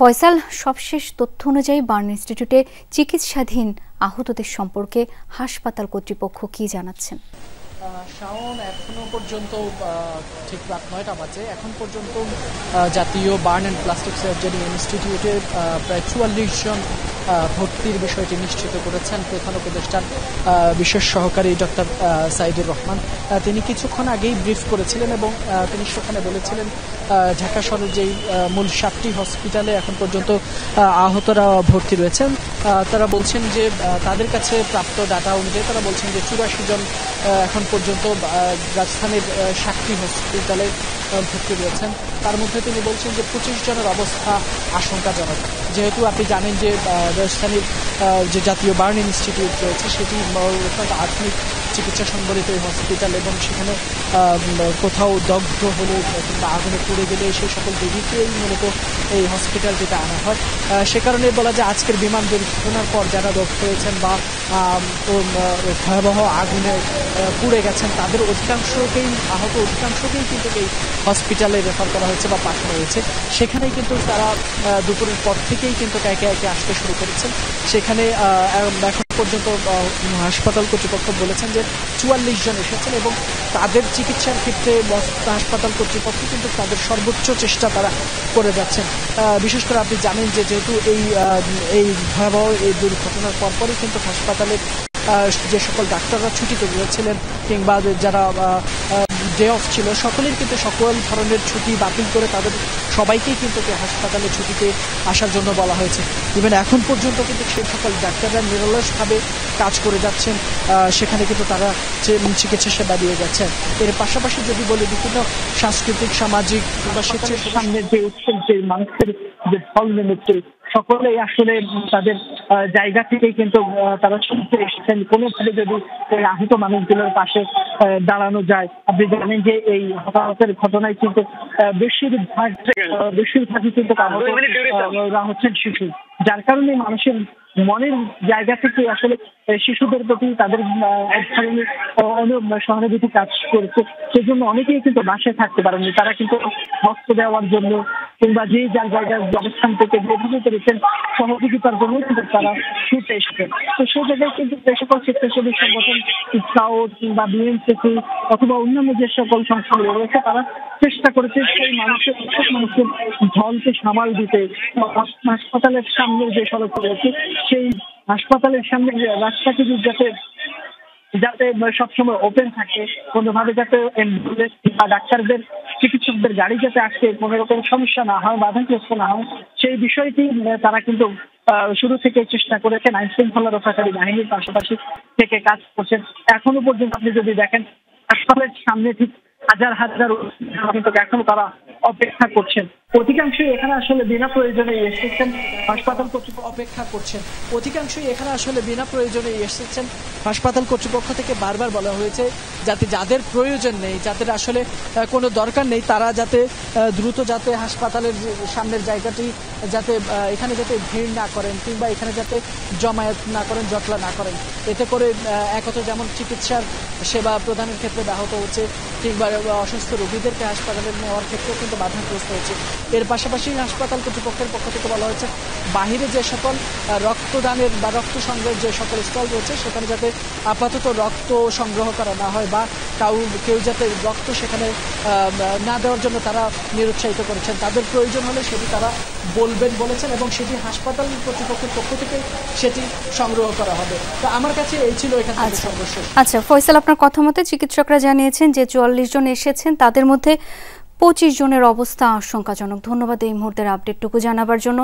ফয়সাল, সবশেষ তথ্য অনুযায়ী বার্ন ইনস্টিটিউটে চিকিৎসাধীন আহতদের সম্পর্কে হাসপাতাল কর্তৃপক্ষ কি জানাচ্ছেন? শাওন, এখনো পর্যন্ত ঠিক রাত ৯টা বাজে, এখন পর্যন্ত জাতীয় বার্ন অ্যান্ড প্লাস্টিক সার্জারি ইনস্টিটিউটে প্রায় ৪৪ জন ভর্তির বিষয়টি নিশ্চিত করেছেন প্রধান উপদেষ্টার বিশেষ সহকারী ডক্টর সাইদুর রহমান। তিনি কিছুক্ষণ আগেই ব্রিফ করেছিলেন এবং তিনি সেখানে বলেছিলেন ঢাকা শহরের যেই মূল ৭টি হসপিটালে এখন পর্যন্ত আহতরা ভর্তি রয়েছেন। তারা বলছেন যে তাদের কাছে প্রাপ্ত ডাটা অনুযায়ী তারা বলছেন যে ৮৪ জন এখন পর্যন্ত রাজধানীর ৭টি হসপিটালে ভর্তি রয়েছেন। তার মধ্যে তিনি বলছেন যে ২৫ জনের অবস্থা আশঙ্কাজনক। যেহেতু আপনি জানেন যে রাজধানীর যে জাতীয় বার্ন ইনস্টিটিউট রয়েছে সেটি অত্যন্ত আধুনিক চিকিৎসা সংবলিত এই হসপিটাল এবং সেখানে কোথাও দগ্ধ হলে কিংবা আগুনে পুড়ে গেলে সেই সকল রোগীকেই মূলত এই হসপিটালটিতে আনা হয়। সে কারণে বলা যায় আজকের বিমান দুর্ঘটনার পর যারা দগ্ধ হয়েছেন বা ভয়াবহ আগুনে পুড়ে গেছেন তাদের আহত অধিকাংশকেই কিন্তু এই হসপিটালে রেফার করা হয়েছে বা পাঠানো হয়েছে। সেখানেই কিন্তু তারা দুপুরের পর থেকেই কিন্তু একে একে আসতে শুরু করেছেন। সেখানে এখন পর্যন্ত হাসপাতাল কর্তৃপক্ষ বলেছেন যে ৪৪ জন এসেছেন এবং তাদের চিকিৎসার ক্ষেত্রে হাসপাতাল কর্তৃপক্ষ কিন্তু তাদের সর্বোচ্চ চেষ্টা তারা করে যাচ্ছেন। বিশেষ করে আপনি জানেন যে যেহেতু এই ভয়াবহ এই দুর্ঘটনার পরপরই কিন্তু হাসপাতালে যে সকল ডাক্তাররা ছুটিতে গিয়েছিলেন কিংবা যারা ডে অফ ছিল সকলের কিন্তু সকল ধরনের ছুটি বাতিল করে তাদের সবাইকেই কিন্তু হাসপাতালে ছুটিতে আসার জন্য বলা হয়েছে। ইভেন এখন পর্যন্ত কিন্তু সেই সকল ডাক্তাররা নিরলসভাবে কাজ করে যাচ্ছেন, সেখানে কিন্তু তারা চিকিৎসা সেবা দিয়ে যাচ্ছেন। এর পাশাপাশি যদি বলি বিভিন্ন সাংস্কৃতিক সামাজিক বা স্বেচ্ছাসেবী সামনে যে উৎসব যে মানুষের যে ফল নেমেছে সকলেই আসলে তাদের জায়গা থেকেই কিন্তু তারা শুনতে এসেছেন কোনোভাবে যদি আহত মানুষগুলোর পাশে দাঁড়ানো যায়। আপনি জানেন যে এই হতাহতের ঘটনায় কিন্তু বেশিরভাগই কিন্তু হচ্ছেন শিশু, যার কারণে মানুষের মনের জায়গা থেকে আসলে শিশুদের প্রতি তাদের এক ধরনের সহানুভূতি কাজ করেছে। সেজন্য অনেকেই কিন্তু বাসায় থাকতে পারেনি, তারা কিন্তু হস্ত দেওয়ার জন্য কিংবা যে যার জায়গায় অবস্থান থেকে যেভাবে পেরেছেন সহযোগিতার জন্য কিন্তু তারা ছুটে এসেছেন। তো সেই জায়গায় কিন্তু যে সকল স্বেচ্ছাসেবী সংগঠন স্কাউট কিংবা বিএনসিসি অথবা অন্যান্য যে সকল সংস্থাগুলো রয়েছে তারা চেষ্টা করেছে সেই মানুষের ঢলকে সামাল দিতে। হাসপাতালের সামনে যে সড়ক রয়েছে সেই হাসপাতালের সামনে রাস্তাটি যাতে সবসময় ওপেন থাকে, কোনোভাবে যাতে অ্যাম্বুলেন্স বা ডাক্তারদের চিকিৎসকদের গাড়ি যাতে আসতে কোনো রকম সমস্যা না হয়, বাধাগ্রস্ত না হয়, সেই বিষয়টি তারা কিন্তু শুরু থেকে চেষ্টা করেছেন। আইন শৃঙ্খলা রক্ষাকারী বাহিনীর পাশাপাশি থেকে কাজ করছেন। এখনো পর্যন্ত আপনি যদি দেখেন হাসপাতালের সামনে ঠিক হাজার হাজার কিন্তু এখনো তারা অপেক্ষা করছেন। অধিকাংশই এখানে আসলে বিনা প্রয়োজনে এসেছেন, হাসপাতাল কর্তৃপক্ষ অপেক্ষা করছেন। অধিকাংশই এখানে আসলে বিনা প্রয়োজনে এসেছেন। হাসপাতাল কর্তৃপক্ষ থেকে বারবার বলা হয়েছে যাতে যাদের প্রয়োজন নেই, যাদের আসলে কোনো দরকার নেই, তারা যাতে দ্রুত যাতে হাসপাতালের সামনের জায়গাটি যাতে এখানে যাতে ভিড় না করেন কিংবা এখানে যাতে জমায়েত না করেন, জটলা না করেন। এতে করে একত যেমন চিকিৎসার সেবা প্রদানের ক্ষেত্রে ব্যাহত হচ্ছে কিংবা অসুস্থ রোগীদেরকে হাসপাতালে নেওয়ার ক্ষেত্রেও কিন্তু বাধাগ্রস্ত হচ্ছে। এর পাশাপাশি হাসপাতাল কর্তৃপক্ষের পক্ষ থেকে বলা হয়েছে বাহিরে যে সকল রক্তদানের বা রক্ত সংগ্রহের যে সকল স্টল রয়েছে সেখানে যাতে আপাতত রক্ত সংগ্রহ করা না হয় বা কেউ যাতে রক্ত সেখানে না দেওয়ার জন্য তারা নিরুৎসাহিত করেছেন। তাদের প্রয়োজন হলে সেটি তারা বলেছেন এবং সেটি হাসপাতাল কর্তৃপক্ষের পক্ষ থেকে সেটি সংগ্রহ করা হবে। তো আমার কাছে এই ছিল এখানে সর্বশেষ। আচ্ছা ফয়সাল, আপনার কথা মতে চিকিৎসকরা জানিয়েছেন যে ৪৪ জন এসেছেন, তাদের মধ্যে ২৫ জনের অবস্থা আশঙ্কাজনক। ধন্যবাদ এই মুহূর্তের আপডেটটুকু জানাবার জন্য।